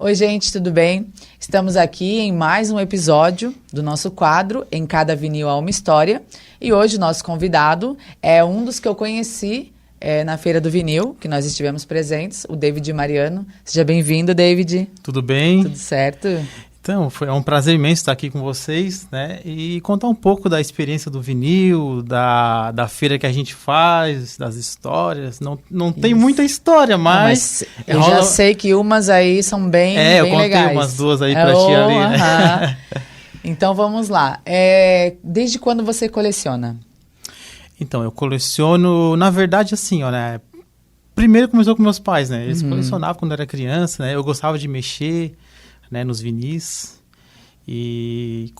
Oi, gente, tudo bem? Estamos aqui em mais um episódio do nosso quadro Em Cada Vinil Há Uma História. E hoje o nosso convidado é um dos que eu conheci na Feira do Vinil, que nós estivemos presentes, o David Mariano. Seja bem-vindo, David. Tudo bem? Tudo certo? Então, é um prazer imenso estar aqui com vocês, né? E contar um pouco da experiência do vinil, da feira que a gente faz, das histórias. Não tem muita história, mas eu já sei que umas aí são bem legais. Eu contei umas duas aí pra ti ali, né? Então, vamos lá. Desde quando você coleciona? Então, eu coleciono, na verdade, assim, ó, né? Primeiro começou com meus pais, né? Eles colecionavam quando eu era criança, né? Eu gostava de mexer, né, nos vinis, e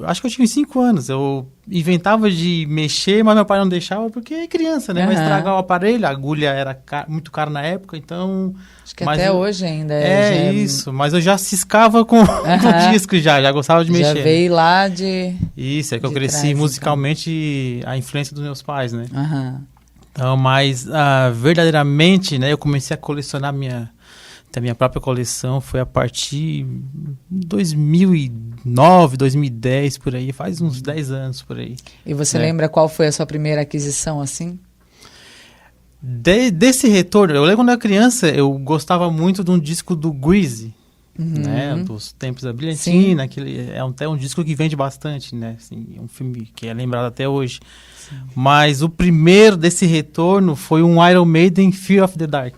acho que eu tinha uns 5 anos, eu inventava de mexer, mas meu pai não deixava porque é criança, né, vai estragar o aparelho, a agulha era muito cara na época, então... Acho que até hoje ainda isso, mas eu já ciscava com o disco já gostava de mexer. Já veio lá de... Isso, é que eu cresci trás, musicalmente, a influência dos meus pais, né. Então, mas verdadeiramente, né, eu comecei a colecionar a minha própria coleção foi a partir de 2009, 2010, por aí. Faz uns 10 anos, por aí. E você lembra qual foi a sua primeira aquisição, assim? Desse retorno, eu lembro quando eu era criança, eu gostava muito de um disco do Grease, né? Dos Tempos da Brilhantina, aquele, até um disco que vende bastante, né? Assim, um filme que é lembrado até hoje. Sim. Mas o primeiro desse retorno foi um Iron Maiden, Fear of the Dark.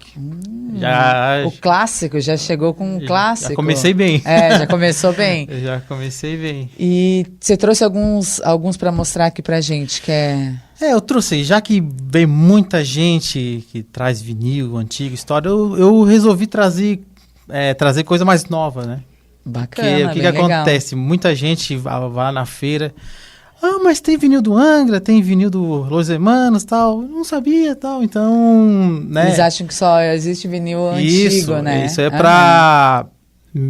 O clássico, já chegou com um clássico. Já comecei bem. Já começou bem. Já comecei bem. E você trouxe alguns para mostrar aqui pra gente, que é... eu trouxe, já que vem muita gente que traz vinil, antigo, história, eu resolvi trazer coisa mais nova, né? Bacana, o que acontece? Muita gente vai na feira... mas tem vinil do Angra, tem vinil do Los Hermanos, tal. Eu não sabia, tal. Então, né? Eles acham que só existe vinil antigo, né? Isso é pra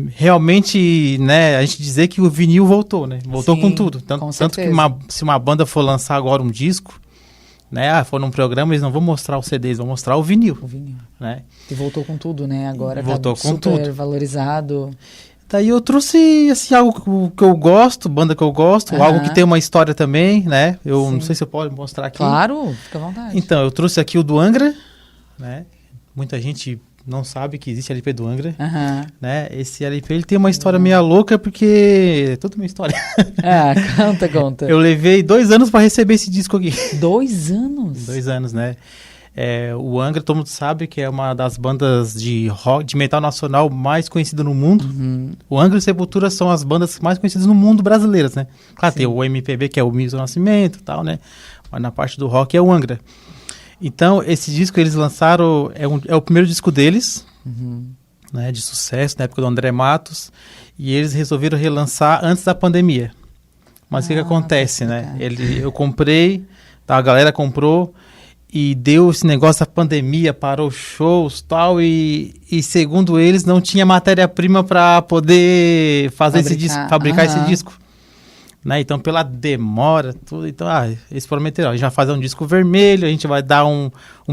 realmente, né, a gente dizer que o vinil voltou, né? Voltou com tudo. Tanto que se uma banda for lançar agora um disco, né? For num programa, eles não vão mostrar o CD, eles vão mostrar o vinil. Né? E voltou com tudo, né? Agora voltou tá com super tudo. Valorizado. Daí eu trouxe, assim, algo que eu gosto, banda que eu gosto, algo que tem uma história também, né? Eu não sei se eu posso mostrar aqui. Claro, fica à vontade. Então, eu trouxe aqui o do Angra, né? Muita gente não sabe que existe LP do Angra, né? Esse LP, ele tem uma história meio louca, porque... é toda uma história. Conta. Eu levei 2 anos para receber esse disco aqui. 2 anos? 2 anos, né? O Angra, todo mundo sabe que é uma das bandas de rock, de metal nacional mais conhecida no mundo. O Angra e Sepultura são as bandas mais conhecidas no mundo brasileiras, né? Claro, tem o MPB, que é o Milton Nascimento e tal, né? Mas na parte do rock é o Angra. Então, esse disco eles lançaram, é o primeiro disco deles, né? De sucesso, na época do André Matos. E eles resolveram relançar antes da pandemia. Mas o que acontece, né? Eu comprei, a galera comprou... E deu esse negócio da pandemia, parou shows tal, e segundo eles não tinha matéria-prima para poder fazer esse disco, fabricar esse disco. Né? Então, pela demora, tudo, então, eles prometeram, a gente vai fazer um disco vermelho, a gente vai dar um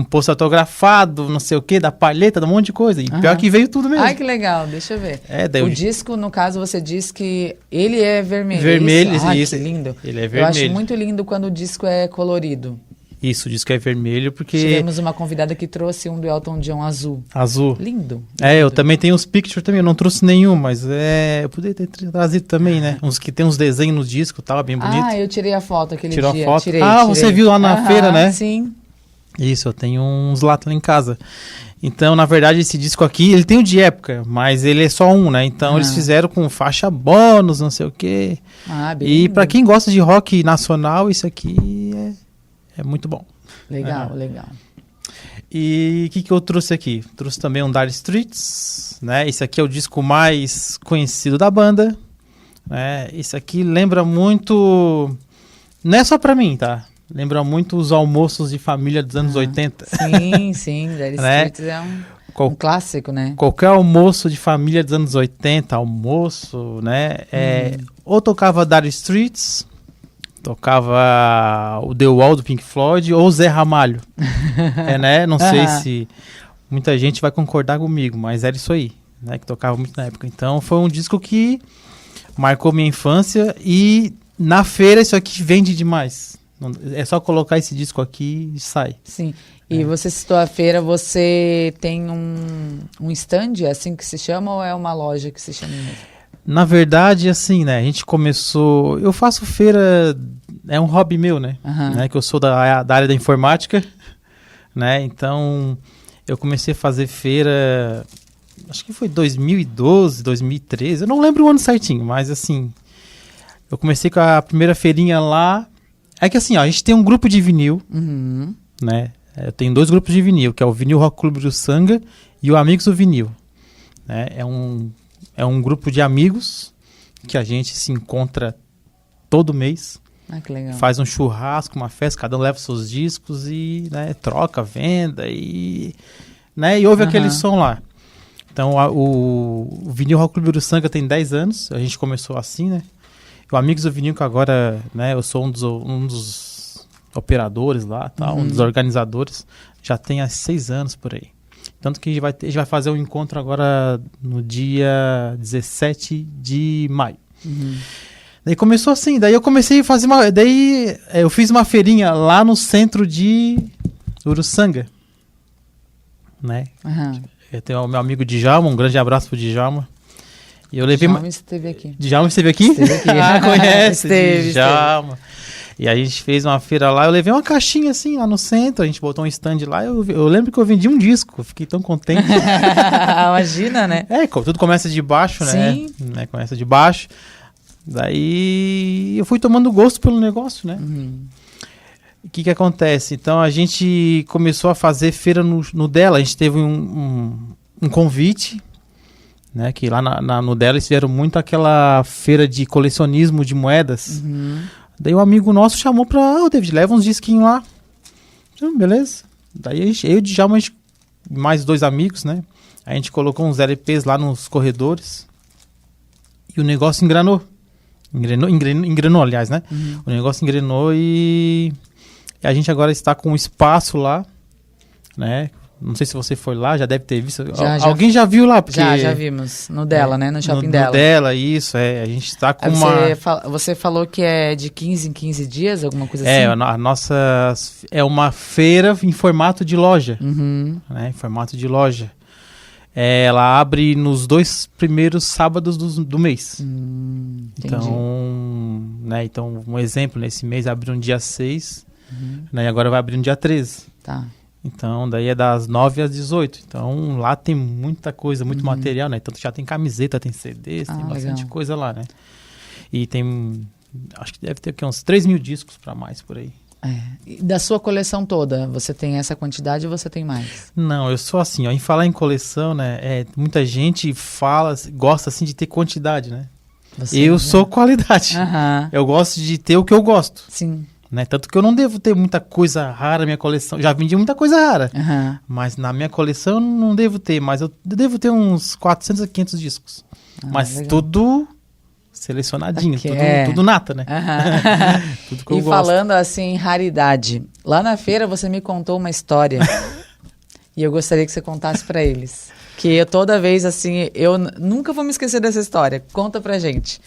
pôster autografado, não sei o que, da palheta, um monte de coisa. E pior que veio tudo mesmo. Ai, que legal, deixa eu ver. O disco, no caso, você diz que ele é vermelho. Vermelho, isso. Que lindo. Ele é vermelho. Eu acho muito lindo quando o disco é colorido. Isso, o disco é vermelho porque... Tivemos uma convidada que trouxe um do Elton John azul. Lindo. Eu também tenho os pictures também, eu não trouxe nenhum, mas eu poderia ter trazido também, né? Uns que tem uns desenhos no disco e tal, bem bonito. Eu tirei a foto aquele dia. Tirou a foto? Tirei. Você viu lá na feira, né? Sim. Isso, eu tenho uns lá em casa. Então, na verdade, esse disco aqui, ele tem o de época, mas ele é só um, né? Então, eles fizeram com faixa bônus, não sei o quê. E pra quem gosta de rock nacional, isso aqui é muito bom. Legal. E o que eu trouxe aqui? Trouxe também um Dire Straits, né? Esse aqui é o disco mais conhecido da banda. Né? Esse aqui lembra muito... Não é só pra mim, tá? Lembra muito os almoços de família dos anos 80. Sim. Dire Straits é um clássico, né? Qualquer almoço de família dos anos 80, né? Ou tocava Dire Straits... Tocava o The Wall do Pink Floyd ou o Zé Ramalho. Né? Não sei se muita gente vai concordar comigo, mas era isso aí. né, que tocava muito na época. Então foi um disco que marcou minha infância e na feira isso aqui vende demais. É só colocar esse disco aqui e sai. Sim. E você citou a feira, você tem um stand, é assim que se chama, ou é uma loja que se chama mesmo? Na verdade, assim, né, a gente começou... Eu faço feira, é um hobby meu, né? Né, que eu sou da área da informática, né? Então, eu comecei a fazer feira, acho que foi 2012, 2013, eu não lembro o ano certinho, mas assim, eu comecei com a primeira feirinha lá. É que assim, ó, a gente tem um grupo de vinil, né? Eu tenho 2 grupos de vinil, que é o Vinil Rock Clube do Sanga e o Amigos do Vinil. Né? É um grupo de amigos que a gente se encontra todo mês. Ah, que legal. Faz um churrasco, uma festa, cada um leva seus discos e, né, troca, venda e, né, e ouve aquele som lá. Então o Vinil Rock Clube do Sanga tem 10 anos, a gente começou assim, né? O Amigos do Vinil, que agora, né, eu sou um dos operadores lá, tá, um dos organizadores, já tem há 6 anos por aí. Tanto que a gente vai fazer um encontro agora no dia 17 de maio. Daí começou assim, daí eu comecei a fazer eu fiz uma feirinha lá no centro de Uruçanga, né? Eu tenho o meu amigo Djalma, um grande abraço pro Djalma. E eu levei Djalma esteve aqui. Djalma esteve aqui? Esteve aqui. Ah, conhece? Djalma. Esteve. E a gente fez uma feira lá, eu levei uma caixinha assim lá no centro, a gente botou um stand lá, eu lembro que eu vendi um disco, fiquei tão contente. Imagina, né? Tudo começa de baixo, Sim. né? Começa de baixo. Daí eu fui tomando gosto pelo negócio, né? O que acontece? Então a gente começou a fazer feira no dela, a gente teve um convite, né? Que lá no dela eles fizeram muito aquela feira de colecionismo de moedas. Daí um amigo nosso chamou pra, David, leva uns disquinhos lá. Beleza. Daí eu e o Djalma, mais 2 amigos, né? A gente colocou uns LPs lá nos corredores e o negócio engrenou. Engrenou, aliás, né? O negócio engrenou e a gente agora está com um espaço lá, né? Não sei se você foi lá, já deve ter visto. Alguém já viu lá? Porque já vimos. No dela, né? No shopping dela. No dela, isso, a gente está com Você falou que é de 15 em 15 dias, alguma coisa assim? A nossa... É uma feira em formato de loja. Né? Em formato de loja. Ela abre nos 2 primeiros sábados do mês. Então, né? Então, um exemplo, nesse mês abriu no dia 6, né? E agora vai abrir no dia 13. Tá. Então, daí é das 9 às 18. Então, lá tem muita coisa, muito material, né? Tanto já tem camiseta, tem CDs, tem bastante coisa lá, né? E tem, acho que deve ter aqui uns 3 mil discos para mais por aí. E da sua coleção toda, você tem essa quantidade ou você tem mais? Não, eu sou assim, ó, em falar em coleção, né? Muita gente gosta assim de ter quantidade, né? Eu sou qualidade. Eu gosto de ter o que eu gosto. Sim. Né? Tanto que eu não devo ter muita coisa rara na minha coleção. Já vendi muita coisa rara. Mas na minha coleção eu não devo ter. Mas eu devo ter uns 400 a 500 discos. Mas legal. Tudo selecionadinho. Tudo nata, né? Tudo que eu gosto. Falando assim, raridade. Lá na feira você me contou uma história. E eu gostaria que você contasse pra eles. Que eu toda vez assim, eu nunca vou me esquecer dessa história. Conta pra gente.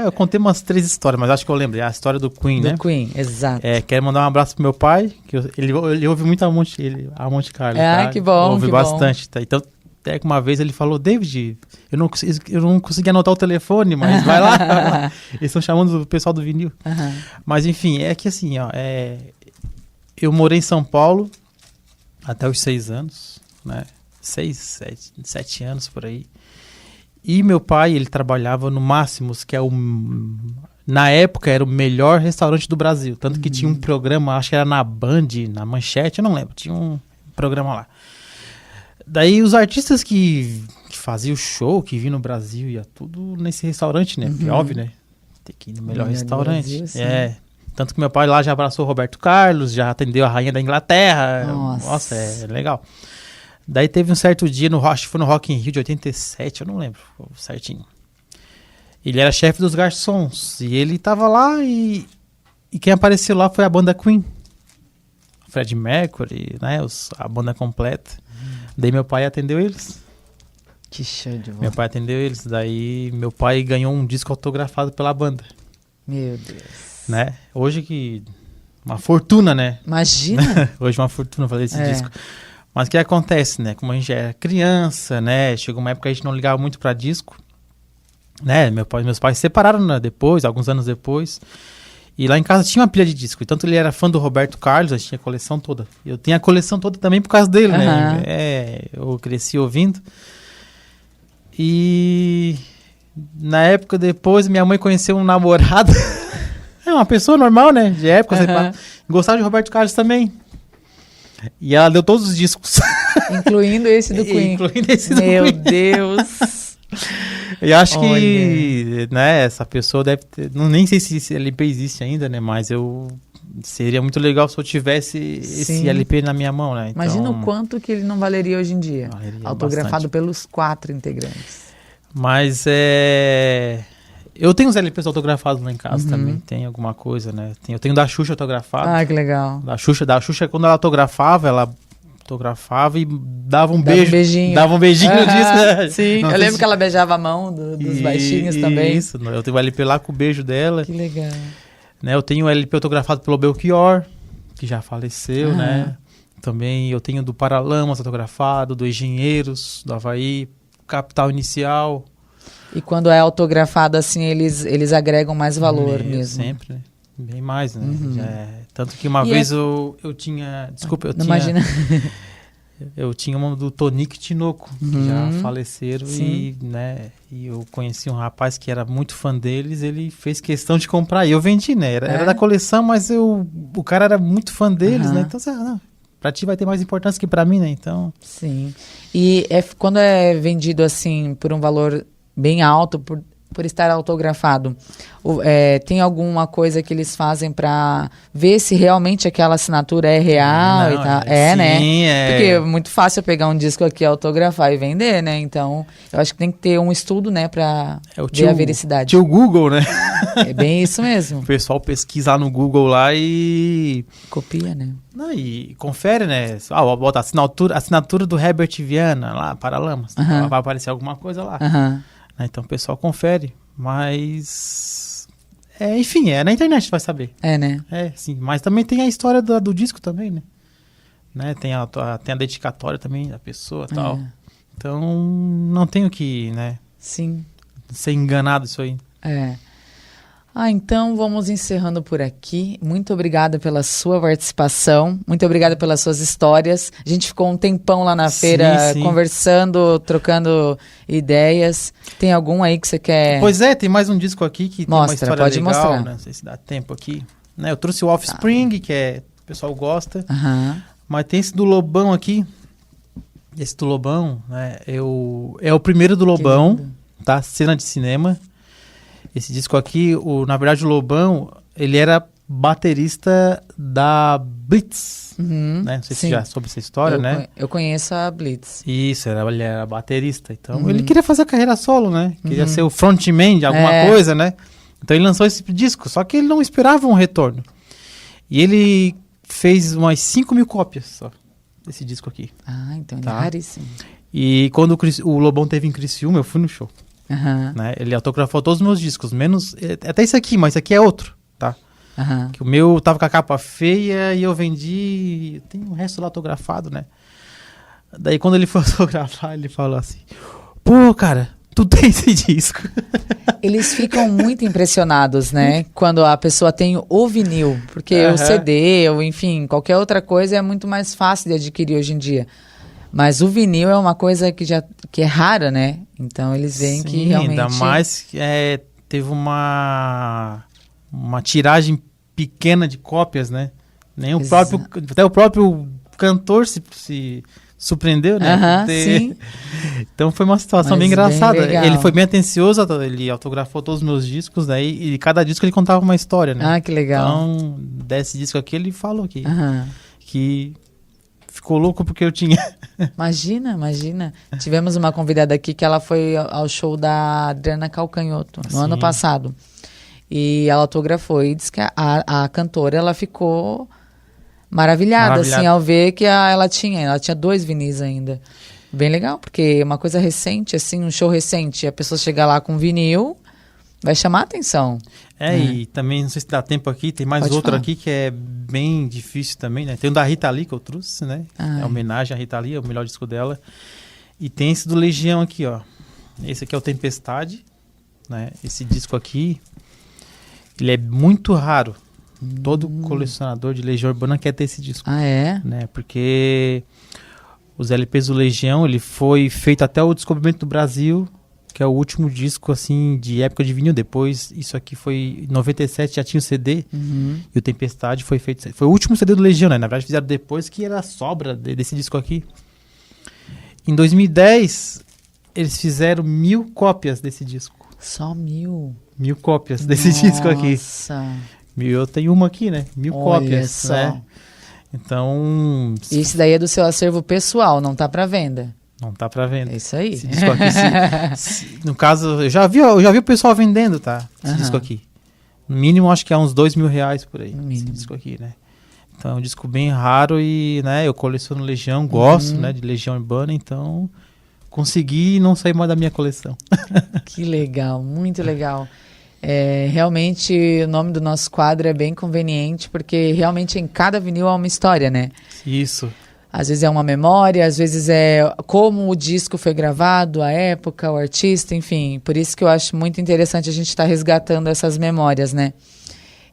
Eu contei umas 3 histórias, mas acho que eu lembrei. A história do Queen, né? Do Queen, exato. Quero mandar um abraço pro meu pai, que ele ouve muito a Monte Carlo. Tá? Que bom, ouve bastante. Tá? Então, até que uma vez ele falou, David, eu não consegui anotar o telefone, mas vai lá. Eles estão chamando o pessoal do vinil. Mas enfim, é que assim, ó, eu morei em São Paulo até os 6 anos, né? 7 anos por aí. E meu pai, ele trabalhava no Máximos, que na época era o melhor restaurante do Brasil. Tanto que tinha um programa, acho que era na Band, na Manchete, eu não lembro. Tinha um programa lá. Daí os artistas que faziam show, que vinham no Brasil, ia tudo nesse restaurante, né? Porque óbvio, né? Tem que ir no melhor restaurante. Brasil, tanto que meu pai lá já abraçou o Roberto Carlos, já atendeu a rainha da Inglaterra. Nossa, é legal. Daí teve um certo dia, acho que foi no Rock in Rio de 87, eu não lembro certinho. Ele era chefe dos garçons, e ele tava lá e quem apareceu lá foi a banda Queen. Freddie Mercury, né, a banda completa. Daí meu pai atendeu eles. Que show de bola. Meu pai atendeu eles. Daí meu pai ganhou um disco autografado pela banda. Meu Deus. Né? Hoje que... Uma fortuna, né? Imagina. Hoje uma fortuna fazer esse disco. Mas o que acontece, né? Como a gente era criança, né? Chegou uma época que a gente não ligava muito pra disco. Né? Meus pais se separaram, né? Depois, alguns anos depois. E lá em casa tinha uma pilha de disco. E tanto ele era fã do Roberto Carlos, a gente tinha a coleção toda. Eu tenho a coleção toda também por causa dele, né? Eu cresci ouvindo. E na época depois, minha mãe conheceu um namorado. É uma pessoa normal, né? De época, gostava de Roberto Carlos também. E ela deu todos os discos. Incluindo esse do Queen. Incluindo esse do Meu Queen. Deus. Eu acho que, né, essa pessoa deve ter... nem sei se esse LP existe ainda, né? Mas seria muito legal se eu tivesse esse LP na minha mão, né? Então, imagina o quanto que ele não valeria hoje em dia. Valeria autografado bastante. Pelos 4 integrantes. Mas eu tenho os LPs autografados lá em casa também. Tem alguma coisa, né? Eu tenho da Xuxa autografado. Ah, que legal. Da Xuxa, quando ela autografava, e dava um beijo. Beijinho. Dava um beijinho no disco, né? Sim, eu lembro que ela beijava a mão dos baixinhos também. Isso, eu tenho o LP lá com o beijo dela. Que legal. Né, eu tenho o LP autografado pelo Belchior, que já faleceu, né? Também eu tenho do Paralamas autografado, do Engenheiros, do Havaí, Capital Inicial. E quando é autografado assim, eles agregam mais valor mesmo. Sempre, né? Bem mais, né? Tanto que uma vez eu tinha... Desculpa, não imagina. Eu tinha uma do Tonico e Tinoco, que já faleceram. E eu conheci um rapaz que era muito fã deles, ele fez questão de comprar. E eu vendi, né? Era da coleção, mas o cara era muito fã deles, né? Então, pra ti vai ter mais importância que pra mim, né? Então... Sim. E quando é vendido assim por um valor bem alto, por estar autografado, tem alguma coisa que eles fazem para ver se realmente aquela assinatura é real? Não, e tal? sim, né? Porque é muito fácil pegar um disco aqui, autografar e vender, né? Então, eu acho que tem que ter um estudo, né, para ver a veracidade. Tinha o Google, né? É bem isso mesmo. O pessoal pesquisa no Google lá e... Copia, né? Não, e confere, né? Bota assinatura do Herbert Viana lá, Paralamas. Vai aparecer alguma coisa lá. Então o pessoal confere, mas... enfim, na internet você vai saber. Né? Sim. Mas também tem a história do disco também, né? Tem a dedicatória também da pessoa e tal. Então, não tenho que, né? Sim. Ser enganado isso aí. Então vamos encerrando por aqui. Muito obrigada pela sua participação. Muito obrigada pelas suas histórias. A gente ficou um tempão lá na feira conversando, trocando ideias. Tem algum aí que você quer... Pois tem mais um disco aqui que tem uma história pode legal. Mostrar. Né? Não sei se dá tempo aqui. Né? Eu trouxe o Offspring, que o pessoal gosta. Mas tem esse do Lobão aqui. Esse do Lobão, né? É o primeiro do Lobão, tá? Cena de cinema. Esse disco aqui, na verdade o Lobão, ele era baterista da Blitz, né? Não sei se já soube essa história, né? Eu conheço a Blitz. Isso, ele era baterista. Então ele queria fazer a carreira solo, né? Queria ser o frontman de alguma coisa, né? Então ele lançou esse disco, só que ele não esperava um retorno. E ele fez umas 5.000 cópias só desse disco aqui. Então ele é raríssimo. E quando o Lobão teve em Criciúma, eu fui no show. Né? Ele autografou todos os meus discos, menos até esse aqui, mas esse aqui é outro, tá? Que o meu tava com a capa feia e eu vendi, tem o resto lá autografado, né? Daí quando ele foi autografar, ele falou assim: pô, cara, tu tem esse disco? Eles ficam muito impressionados, né? Quando a pessoa tem o vinil, porque o CD, ou enfim, qualquer outra coisa é muito mais fácil de adquirir hoje em dia. Mas o vinil é uma coisa que é rara, né? Então eles veem que realmente... ainda mais que teve uma tiragem pequena de cópias, né? Até o próprio cantor se surpreendeu, né? Sim. Então foi uma situação bem engraçada. Ele foi bem atencioso, ele autografou todos os meus discos, né? E cada disco ele contava uma história, né? Que legal. Então, desse disco aqui, ele falou que ficou louco porque eu tinha. Imagina. Tivemos uma convidada aqui que ela foi ao show da Adriana Calcanhoto no ano passado. E ela autografou e disse que a cantora, ela ficou maravilhada, assim, ao ver que ela tinha 2 vinis ainda. Bem legal, porque uma coisa recente, assim, um show recente, a pessoa chegar lá com vinil, vai chamar a atenção. E também, não sei se dá tempo aqui, tem mais Pode outro falar. aqui que é bem difícil também, né? Tem o da Rita Lee que eu trouxe, né? Ai. É homenagem à Rita Lee, é o melhor disco dela. E tem esse do Legião aqui, ó. Esse aqui é o Tempestade, né? Esse disco aqui, ele é muito raro. Todo colecionador de Legião Urbana quer ter esse disco. Ah, é? Né? Porque os LPs do Legião, ele foi feito até o descobrimento do Brasil, que é o último disco, assim, de época de vinil. Depois, isso aqui foi em 97, já tinha o CD, e o Tempestade foi feito... Foi o último CD do Legião, né? Na verdade, fizeram depois, que era a sobra desse disco aqui. Em 2010, eles fizeram 1000 cópias desse disco. Só 1000. 1000 cópias desse disco aqui. Nossa. Eu tenho uma aqui, né? 1000 Olha cópias, só. né? Então... Esse daí é do seu acervo pessoal, não tá pra venda. Não tá pra venda. É isso aí. Esse disco aqui, no caso, eu já vi o pessoal vendendo, tá? Esse disco aqui. No mínimo, acho que é uns R$2.000 por aí. No Esse mínimo. disco aqui, né? Então, é um disco bem raro e, né, eu coleciono Legião, gosto, né, de Legião Urbana, então consegui não sair mais da minha coleção. Que legal, muito legal. Realmente, o nome do nosso quadro é bem conveniente, porque realmente em cada vinil há uma história, né? Isso. Às vezes é uma memória, às vezes é como o disco foi gravado, a época, o artista, enfim. Por isso que eu acho muito interessante a gente estar resgatando essas memórias, né?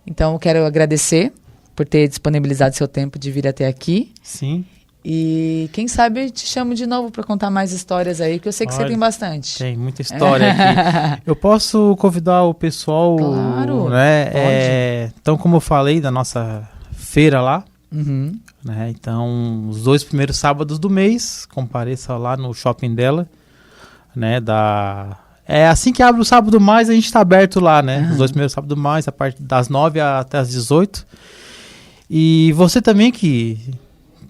Então, eu quero agradecer por ter disponibilizado seu tempo de vir até aqui. Sim. E quem sabe eu te chamo de novo para contar mais histórias aí, que eu sei que você Olha, tem bastante. Tem muita história aqui. Eu posso convidar o pessoal, Claro, né? pode. Então, como eu falei da nossa feira lá, Uhum. né? Então, os 2 primeiros sábados do mês, compareça lá no shopping dela, né? Assim que abre o sábado mais, a gente está aberto lá, né? Os 2 primeiros sábados mais, a partir das 9 até as 18. E você também que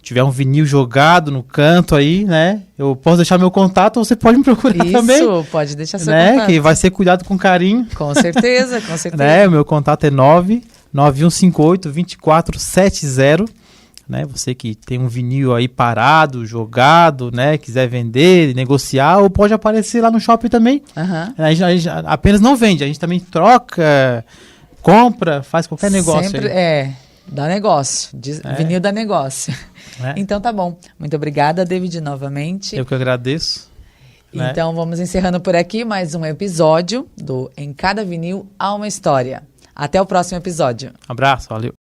tiver um vinil jogado no canto aí, né? Eu posso deixar meu contato, você pode me procurar também. Isso, pode deixar seu Né? contato. Que vai ser cuidado com carinho. Com certeza, com certeza. Né? O meu contato é 99158-2470. Né? Você que tem um vinil aí parado, jogado, né? Quiser vender, negociar, ou pode aparecer lá no shopping também. Aham. A gente apenas não vende, a gente também troca, compra, faz qualquer negócio Sempre aí. dá negócio. Vinil dá negócio. Né? Então tá bom. Muito obrigada, David, novamente. Eu que agradeço. Né? Então vamos encerrando por aqui mais um episódio do Em Cada Vinil Há Uma História. Até o próximo episódio. Abraço, valeu.